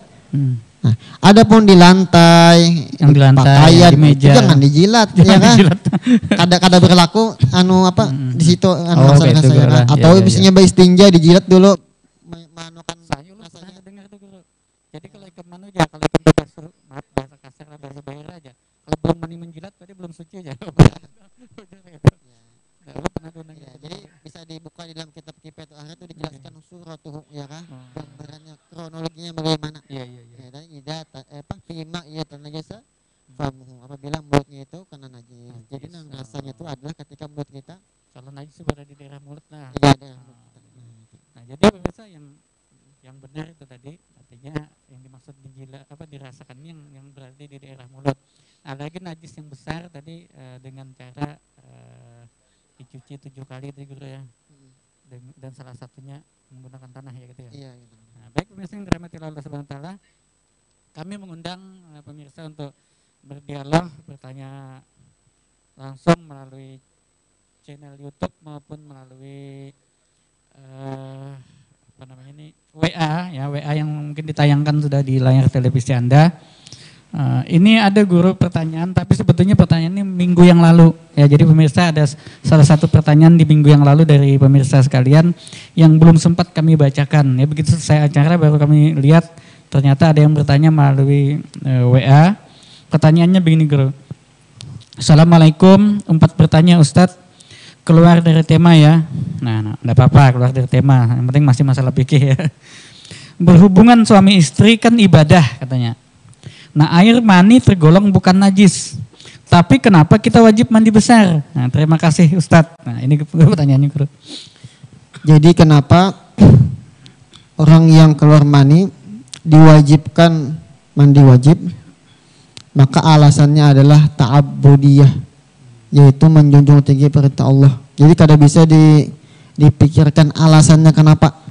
Nah, adapun di lantai, pakaian, di meja, jangan dijilat, ya kan? Kada berlaku di situ rasanya. Atau misalnya bayi istinja dijilat dulu, manukan rasanya. Dengar tuh guru. Jadi kalau ikan manusia, kalau ikan bebas, maaf bahasa kasar lah, bahasa bayar aja. Kalau belum mani menjilat, berarti belum suci aja. Jadi bisa dibuka di dalam kitab Kifayatul Akhyar itu dijelaskan suratuhu, ya kan? Gambarannya, kronologi artinya bagaimana? Iya, iya, iya. Ya, dan fima iya najasa famuhu, apabila mulutnya itu kena najis. Jadi rasanya itu adalah ketika mulut kita Kalau najis berada di daerah mulut, nah. tidak ada. Nah, jadi pemirsa yang benar itu tadi, artinya yang dimaksud dirasakan yang berada di daerah mulut. Ada lagi najis yang besar tadi dengan cara dicuci 7 kali itu guru ya. Dan salah satunya menggunakan tanah ya gitu ya. Iya. Nah, baik pemirsa yang dirahmati Allah Subhanahu wa taala, kami mengundang pemirsa untuk berdialog, bertanya langsung melalui channel YouTube maupun melalui WA ya, WA yang mungkin ditayangkan sudah di layar televisi Anda. Ini ada guru pertanyaan, tapi sebetulnya pertanyaan ini minggu yang lalu ya. Jadi pemirsa, ada salah satu pertanyaan di minggu yang lalu dari pemirsa sekalian yang belum sempat kami bacakan ya. Begitu selesai acara baru kami lihat ternyata ada yang bertanya melalui WA. Pertanyaannya begini guru. Assalamualaikum, 4 bertanya Ustadz, keluar dari tema ya. Nah, enggak apa-apa keluar dari tema, yang penting masih masalah fikih ya. Berhubungan suami istri kan ibadah katanya. Nah, air mani tergolong bukan najis, tapi kenapa kita wajib mandi besar? Nah, terima kasih Ustadz. Nah, ini pertanyaannya guru. Jadi kenapa orang yang keluar mani diwajibkan mandi wajib? Maka alasannya adalah ta'abbudiyah, yaitu menjunjung tinggi perintah Allah. Jadi kada bisa dipikirkan alasannya kenapa,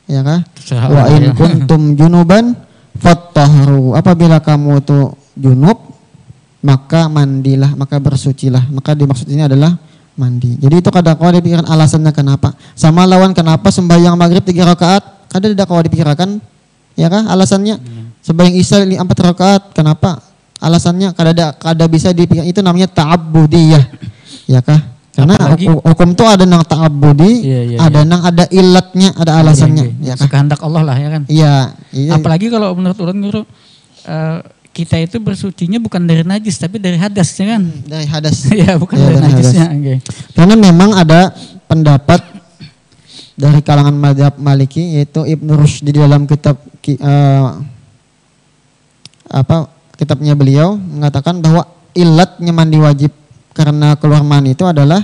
ya kan? Wa in kuntum junuban fattahharu, apabila kamu itu junub maka mandilah, maka bersucilah. Maka dimaksud ini adalah mandi. Jadi itu kada kau dipikirkan alasannya kenapa. Sama lawan kenapa sembahyang maghrib 3 rakaat, kada tidak kau dipikirkan, ya kan? Alasannya sembahyang isya 4 rakaat, kenapa? Alasannya kada bisa dipikir. Itu namanya ta'abbudiyah, ya kah? Karena hukum itu ada nang ta'abbudi, ada nang ada ilatnya, ada alasannya, ya kah? Kehendak Allah lah ya kan. Iya. Apalagi kalau menurut ulun guru, kita itu bersucinya bukan dari najis tapi dari hadas ya kan. Dari hadas. Ya bukan dari najisnya. Okay. Karena memang ada pendapat dari kalangan mazhab Maliki, yaitu Ibnu Rushd di dalam kitab kitabnya beliau mengatakan bahwa ilatnya mandi wajib karena keluar mani itu adalah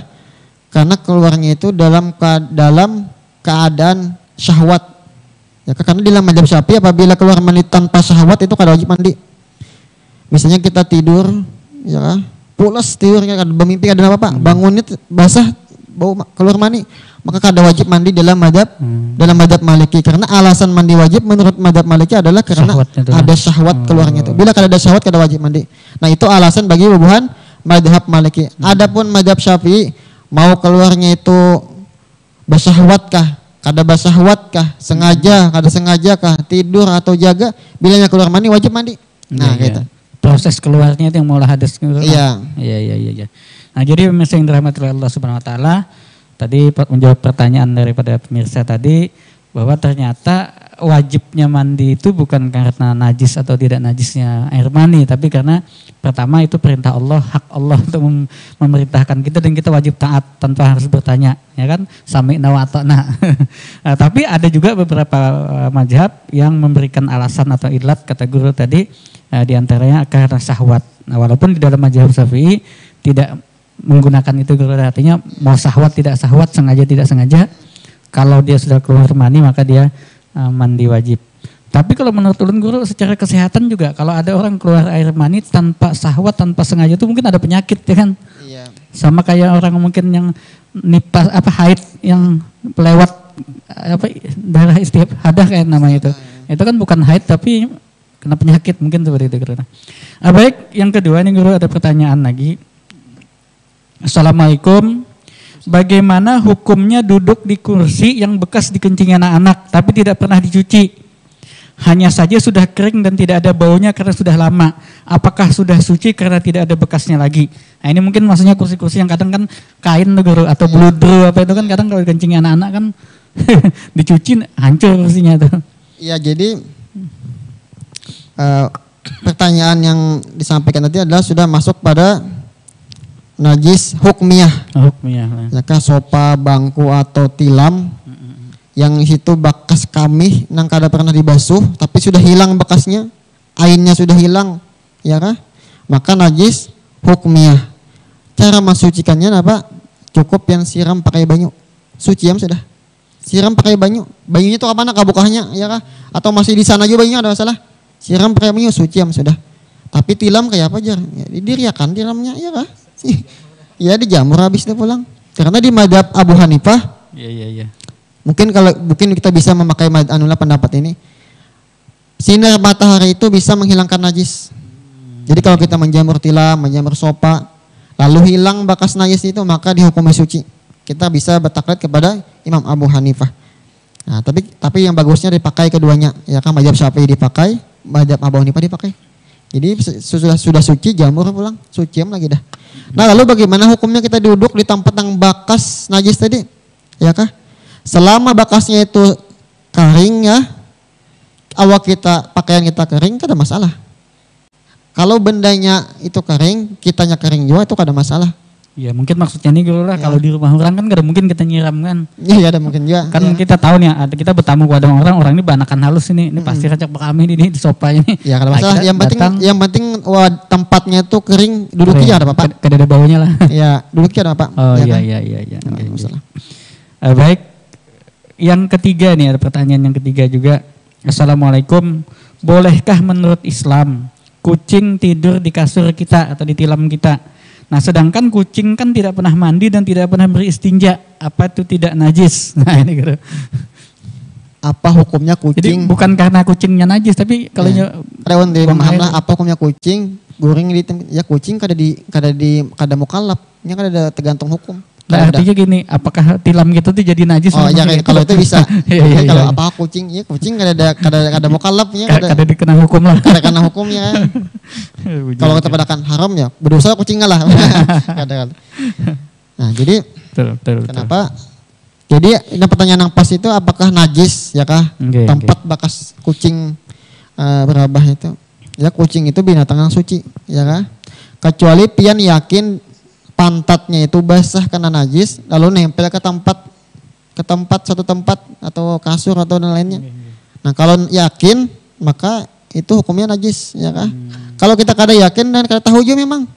karena keluarnya itu dalam keadaan syahwat. Ya, karena di dalam mazhab Syafi'i apabila keluar mani tanpa syahwat itu kada wajib mandi. Misalnya kita tidur, ya, pulas tidurnya, bermimpi ada apa-apa, bangunnya basah bau keluar mani, maka kada wajib mandi dalam mazhab Maliki. Karena alasan mandi wajib menurut mazhab Maliki adalah karena ada syahwat keluarnya itu. Bila kada ada syahwat kada wajib mandi. Nah, itu alasan bagi bubuhan mazhab Maliki. Adapun mazhab Syafi'i mau keluarnya itu bersyahwatkah, kada bersyahwatkah, sengaja, kada sengajakah, tidur atau jaga, bilanya keluar mani wajib mandi. Nah, gitu. Proses keluarnya itu yang maulah hadas gitu. Iya. Iya. Nah, jadi pemirsa yang dirahmati Allah Subhanahu wa taala, tadi menjawab pertanyaan daripada pemirsa tadi bahwa ternyata wajibnya mandi itu bukan karena najis atau tidak najisnya air mani, tapi karena pertama itu perintah Allah, hak Allah untuk memerintahkan kita dan kita wajib taat tanpa harus bertanya, ya kan? Sami'na wa ata'na. Tapi ada juga beberapa mazhab yang memberikan alasan atau ilat kata guru tadi, diantaranya karena syahwat. Nah, walaupun di dalam mazhab Syafi'i tidak menggunakan itu guru, artinya mau syahwat tidak syahwat, sengaja tidak sengaja, kalau dia sudah keluar mani maka dia mandi wajib. Tapi kalau menurut ulun guru secara kesehatan juga kalau ada orang keluar air mani tanpa syahwat, tanpa sengaja itu mungkin ada penyakit ya kan? Iya. Sama kayak orang mungkin yang nipas haid yang lewat darah istihadah kayak namanya itu. Itu kan bukan haid tapi kena penyakit mungkin seperti itu guru. Baik, yang kedua nih guru ada pertanyaan lagi. Assalamualaikum. Bagaimana hukumnya duduk di kursi yang bekas dikencing anak-anak tapi tidak pernah dicuci? Hanya saja sudah kering dan tidak ada baunya karena sudah lama. Apakah sudah suci karena tidak ada bekasnya lagi? Nah, ini mungkin maksudnya kursi-kursi yang kadang kan kain tuh guru atau bludru apa itu kan kadang kalau dikencing anak-anak kan dicuci hancur kursinya tuh. Iya, jadi pertanyaan yang disampaikan tadi adalah sudah masuk pada najis hukmiyah. Hukmiyah. Maka sofa, bangku atau tilam yang situ bekas kamih nang kada pernah dibasuh tapi sudah hilang bekasnya, ainnya sudah hilang, ya kah? Maka najis hukmiyah. Cara mensucikannya apa? Cukup yang siram pakai banyu. Suci ya sudah. Siram pakai banyu. Banyunya itu apa nak kabukahnya, ya kah? Atau masih di sana juga banyunya ada masalah? Siram pakai banyu suci ya sudah. Tapi tilam kayak apa jar? Ya, diriakan tilamnya, ya kah? Ya dijamur habis dia pulang. Karena di madhab Abu Hanifah, Iya. Mungkin kita bisa memakai pendapat ini. Sinar matahari itu bisa menghilangkan najis. Jadi kalau kita menjamur tilam, menjamur sopa, lalu hilang bekas najis itu, maka dihukumi suci. Kita bisa bertaklid kepada Imam Abu Hanifah. Nah, tapi yang bagusnya dipakai keduanya. Ya kan, mazhab Syafi'i dipakai, mazhab Abu Hanifah dipakai. Jadi sudah suci, jamur pulang, suci lagi dah. Nah, lalu bagaimana hukumnya kita duduk di tempat yang bekas najis tadi? Ya kah? Selama bakasnya itu kering ya, pakaian kita kering, tidak ada masalah. Kalau bendanya itu kering, kitanya kering juga, itu tidak ada masalah. Ya mungkin maksudnya nih guru lah, kalau di rumah orang kan gak mungkin kita nyiram kan. Iya ada mungkin juga. Kan kita tahu nih, kita bertamu kepada orang ini banakan halus ini pasti racak kami di sofa ini. Ya kada masalah. Yang penting tempatnya itu kering, duduknya ada apa-apa. Kada ada baunya lah. Ya duduknya ada apa. Oh iya. Ada masalah. Baik. Yang ketiga nih, ada pertanyaan yang ketiga juga. Assalamualaikum, bolehkah menurut Islam kucing tidur di kasur kita atau di tilam kita? Nah sedangkan kucing kan tidak pernah mandi dan tidak pernah beristinja, apa itu tidak najis? Nah ini gitu. Apa hukumnya kucing? Jadi bukan karena kucingnya najis, tapi kalau rewan di pemahamlah apa hukumnya kucing guring ya kucing kada mukallaf, nya kada ada tergantung hukum. Nah, artinya gini, apakah tilam gitu tuh jadi najis? Oh ya kalau itu bisa. Iya. Kalau apa kucing, ya kucing kada mukallafnya, kada dikena hukum lah. Kada kena hukumnya. Kalau kita padakan haram ya berdosa kucingnya lah. Nah jadi betul. Kenapa? Jadi ini pertanyaan yang pas itu apakah najis ya kah? Tempat bekas kucing berabah itu. Ya kucing itu binatang yang suci, ya kah? Kecuali pian yakin pantatnya itu basah karena najis, lalu nempel ke satu tempat atau kasur atau dan lainnya. Nah kalau yakin maka itu hukumnya najis, ya kah? Kalau kita kada yakin dan kada tahu juga memang,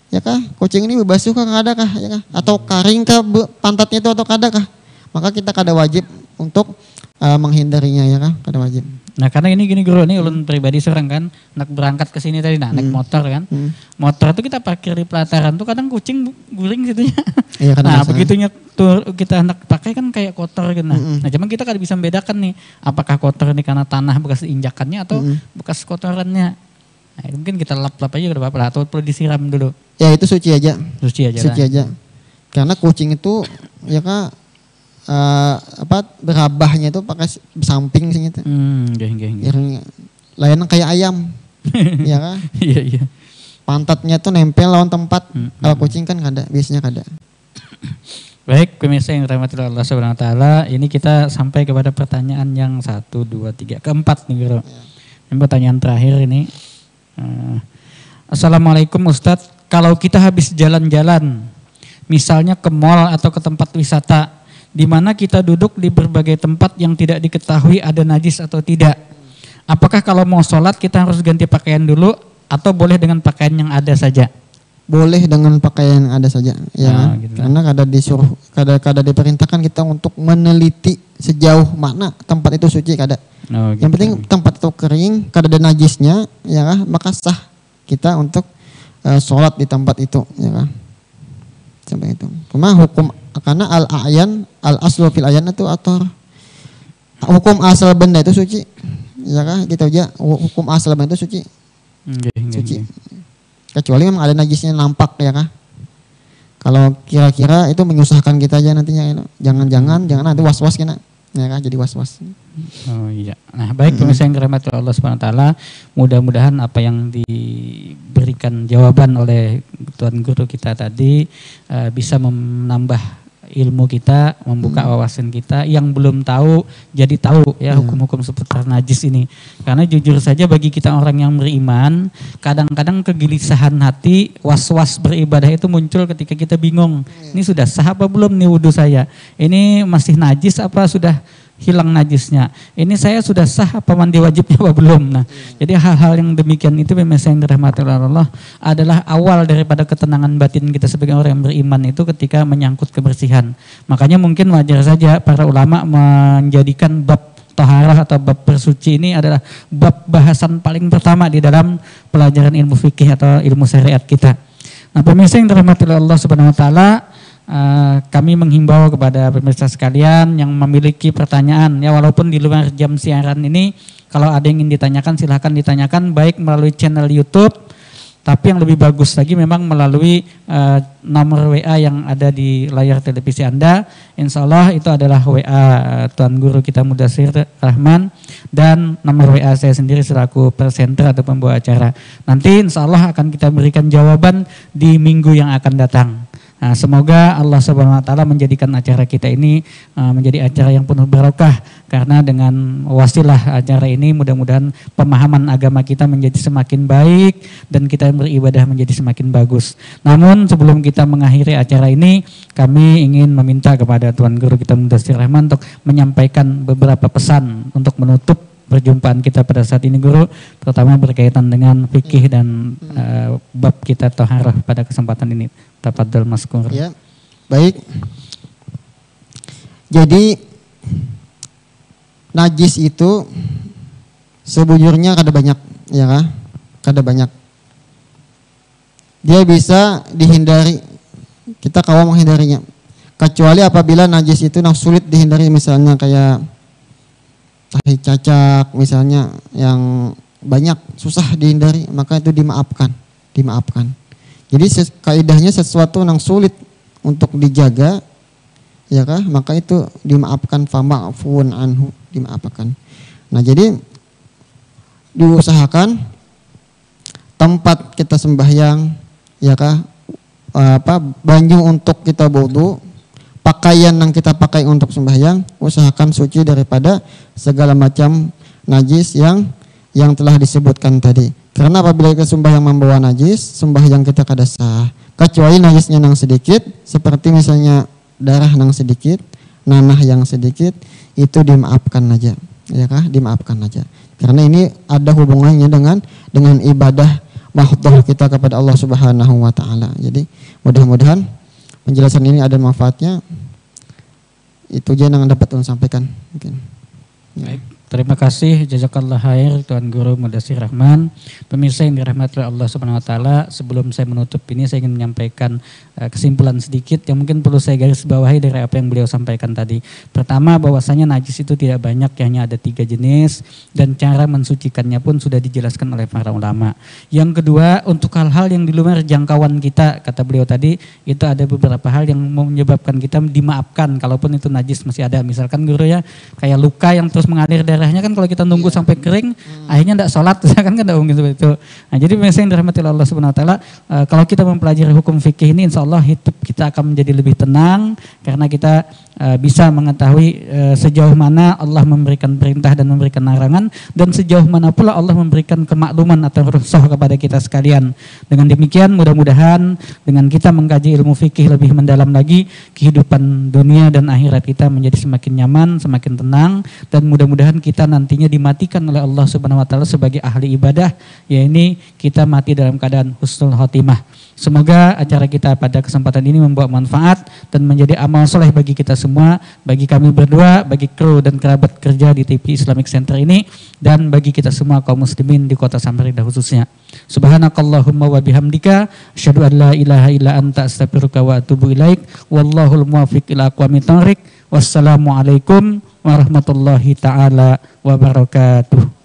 ya kah? Kucing ini basuh kah kada kah, ya kah? Atau karing kah pantatnya itu atau kada kah? Maka kita kada wajib untuk menghindarinya, ya kah? Kada wajib. Nah karena ini gini guru, ini ulun pribadi seorang kan, nak berangkat ke sini tadi, naik motor kan, motor itu kita parkir di pelataran tuh kadang kucing guring situnya. Iya, nah begitunya tuh kita hendak pakai kan kayak kotor gitu. Nah cuman kita kan bisa membedakan nih, apakah kotor ini karena tanah bekas injakannya atau bekas kotorannya. Nah itu mungkin kita lap-lap aja gak apa-apa, atau perlu disiram dulu. Ya itu suci aja. Suci aja. Karena kucing itu ya kak berabahnya itu pakai samping sih gitu. Lain kayak ayam. Ya kan? Iya. Pantatnya tuh nempel lawan tempat. Kalau kucing kan kada, biasanya kada. Baik, pemirsa yang dirahmati Allah Subhanahu wa taala, ini kita sampai kepada pertanyaan yang 1 2 3 keempat nih, Bro. Ini pertanyaan terakhir ini. Assalamualaikum Ustadz, kalau kita habis jalan-jalan, misalnya ke mall atau ke tempat wisata, di mana kita duduk di berbagai tempat yang tidak diketahui ada najis atau tidak. Apakah kalau mau sholat kita harus ganti pakaian dulu atau boleh dengan pakaian yang ada saja? Boleh dengan pakaian yang ada saja, ya. Gitu. Karena kada diperintahkan kita untuk meneliti sejauh mana tempat itu suci, kada. Gitu. Yang penting tempat itu kering, kada ada najisnya, ya maka sah kita untuk sholat di tempat itu, ya. Sampai itu. Cuma hukum karena al-aslu fil ayan itu ator. Hukum asal benda itu suci. Ya kah? Gitu aja. Hukum asal benda itu suci. Suci. Kecuali memang ada najisnya nampak, ya kah? Kalau kira-kira itu menyusahkan kita aja nantinya. Jangan nanti was-was kena. Ya kah? Jadi was-was. Oh iya. Nah, baik pemirsa yang dirahmati Allah Subhanahu wa taala, mudah-mudahan apa yang diberikan jawaban oleh Tuan Guru kita tadi bisa menambah ilmu kita, membuka wawasan kita. Yang belum tahu jadi tahu ya hukum-hukum seputar najis ini. Karena jujur saja bagi kita orang yang beriman, kadang-kadang kegelisahan hati, was-was beribadah itu muncul ketika kita bingung. Ini sudah sah apa belum nih wudhu saya? Ini masih najis apa sudah hilang najisnya? Ini saya sudah sah apa mandi wajibnya apa belum? Nah, jadi hal-hal yang demikian itu pemirsa yang dirahmati Allah adalah awal daripada ketenangan batin kita sebagai orang yang beriman itu ketika menyangkut kebersihan. Makanya mungkin wajar saja para ulama menjadikan bab taharah atau bab bersuci ini adalah bab bahasan paling pertama di dalam pelajaran ilmu fikih atau ilmu syariat kita. Nah, pemirsa yang dirahmati Allah Subhanahu wa taala, kami menghimbau kepada pemirsa sekalian yang memiliki pertanyaan ya, walaupun di luar jam siaran ini, kalau ada yang ingin ditanyakan silahkan ditanyakan baik melalui channel YouTube, tapi yang lebih bagus lagi memang melalui nomor WA yang ada di layar televisi Anda. Insya Allah itu adalah WA Tuan Guru kita Mudasir Rahman, dan nomor WA saya sendiri selaku presenter atau pembawa acara. Nanti insya Allah akan kita berikan jawaban di minggu yang akan datang. Nah, semoga Allah Subhanahu wa taala menjadikan acara kita ini menjadi acara yang penuh barokah, karena dengan wasilah acara ini mudah-mudahan pemahaman agama kita menjadi semakin baik dan kita beribadah menjadi semakin bagus. Namun sebelum kita mengakhiri acara ini, kami ingin meminta kepada Tuan Guru kita Mudasir Rahman untuk menyampaikan beberapa pesan untuk menutup perjumpaan kita pada saat ini, Guru, terutama berkaitan dengan fikih dan bab kita taharah pada kesempatan ini. Tafadhol Maskur. Ya, baik. Jadi najis itu sebujurnya kada banyak, ya kah? Kada banyak. Dia bisa dihindari. Kita kawan menghindarinya. Kecuali apabila najis itu sulit dihindari, misalnya kayak tahi cacak misalnya yang banyak susah dihindari, maka itu dimaafkan. Jadi kaidahnya sesuatu yang sulit untuk dijaga, ya kah? Maka itu dimaafkan, fama'fun anhu, dimaafkan. Nah, jadi diusahakan tempat kita sembahyang, ya kah? Banyu untuk kita wudu, pakaian yang kita pakai untuk sembahyang, usahakan suci daripada segala macam najis yang telah disebutkan tadi. Karena apabila kita sembahyang membawa najis, sembahyang kita kada sah. Kecuali najisnya yang sedikit, seperti misalnya darah yang sedikit, nanah yang sedikit, itu dimaafkan aja, ya kah? Dimaafkan aja. Karena ini ada hubungannya dengan ibadah mahdhah kita kepada Allah Subhanahu wa taala. Jadi mudah-mudahan penjelasan ini ada manfaatnya. Itu aja yang dapat saya sampaikan mungkin. Baik. Terima kasih, jazakallah khair Tuan Guru Mudasir Rahman. Pemirsa yang dirahmati Allah Subhanahu wa taala, sebelum saya menutup ini saya ingin menyampaikan kesimpulan sedikit yang mungkin perlu saya garis bawahi dari apa yang beliau sampaikan tadi. Pertama, bahwasanya najis itu tidak banyak, hanya ada 3 jenis, dan cara mensucikannya pun sudah dijelaskan oleh para ulama. Yang kedua, untuk hal-hal yang di luar jangkauan kita, kata beliau tadi, itu ada beberapa hal yang menyebabkan kita dimaafkan kalaupun itu najis masih ada. Misalkan Guru ya, kayak luka yang terus mengalir darahnya kan kalau kita nunggu sampai kering, akhirnya tidak sholat, kan tidak mungkin seperti itu. Nah, jadi pemirsa yang dirahmati Allah Subhanahu wa taala, kalau kita mempelajari hukum fikih ini, insya Allah hidup kita akan menjadi lebih tenang, karena kita bisa mengetahui sejauh mana Allah memberikan perintah dan memberikan larangan, dan sejauh mana pula Allah memberikan kemakluman atau rukhsah kepada kita sekalian. Dengan demikian mudah-mudahan dengan kita mengkaji ilmu fikih lebih mendalam lagi, kehidupan dunia dan akhirat kita menjadi semakin nyaman, semakin tenang, dan mudah-mudahan kita nantinya dimatikan oleh Allah Subhanahu wa taala sebagai ahli ibadah, yaitu kita mati dalam keadaan husnul khotimah. Semoga acara kita pada kesempatan ini membawa manfaat dan menjadi amal soleh bagi kita semua, bagi kami berdua, bagi kru dan kerabat kerja di TV Islamic Center ini, dan bagi kita semua kaum muslimin di kota Samarinda khususnya. Subhanakallahumma wa bihamdika, asyhadu an la ilaha illa anta, astaghfiruka wa atubu ilaik. Wallahul muwaffiq ila aqwamit thoriq. Wassalamualaikum warahmatullahi taala wabarakatuh.